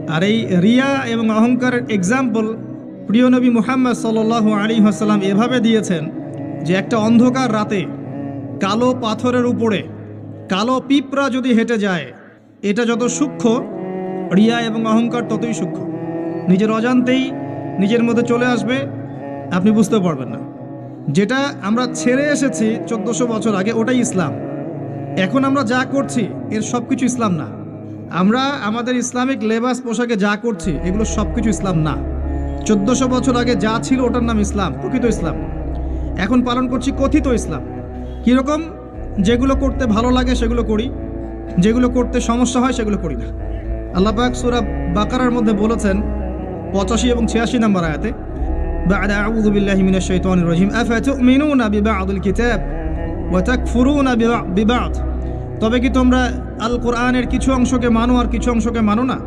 আর এই রিয়া এবং অহংকারের এক্সাম্পল প্রিয় নবী মুহাম্মদ সাল্লাল্লাহু আলাইহি ওয়াসাল্লাম এভাবে দিয়েছেন যে একটা অন্ধকার রাতে কালো পাথরের উপরে কালো পিঁপড়া যদি হেঁটে যায়, এটা যত সূক্ষ্ম, রিয়া এবং অহংকার ততই সূক্ষ্ম। নিজের অজান্তেই নিজের মধ্যে চলে আসবে, আপনি বুঝতে পারবেন না। যেটা আমরা ছেড়ে এসেছি 1400 বছর আগে, ওটাই ইসলাম। এখন আমরা যা করছি এর সব কিছু ইসলাম না। আমরা আমাদের ইসলামিক লেবাস পোশাকে যা করছি এগুলো সব কিছু ইসলাম না। 1400 বছর আগে যা ছিল ওটার নাম ইসলাম, প্রকৃত ইসলাম। এখন পালন করছি কথিত ইসলাম। কীরকম? যেগুলো করতে ভালো লাগে সেগুলো করি, যেগুলো করতে সমস্যা হয় সেগুলো করি না। আল্লাহ পাক সূরা বাকারার মধ্যে বলেছেন 85 এবং 86 নম্বর আয়াতে, বা'দা আউযু বিল্লাহি মিনাশ শাইতানির রাজিম আফাতুমিনুনা বিবা'দিল কিতাব ওয়া তাকফুরুনা বিবা'দ। তবে কি তোমরা আল কোরআনের কিছু অংশকে মানো আর কিছু অংশকে মানো না?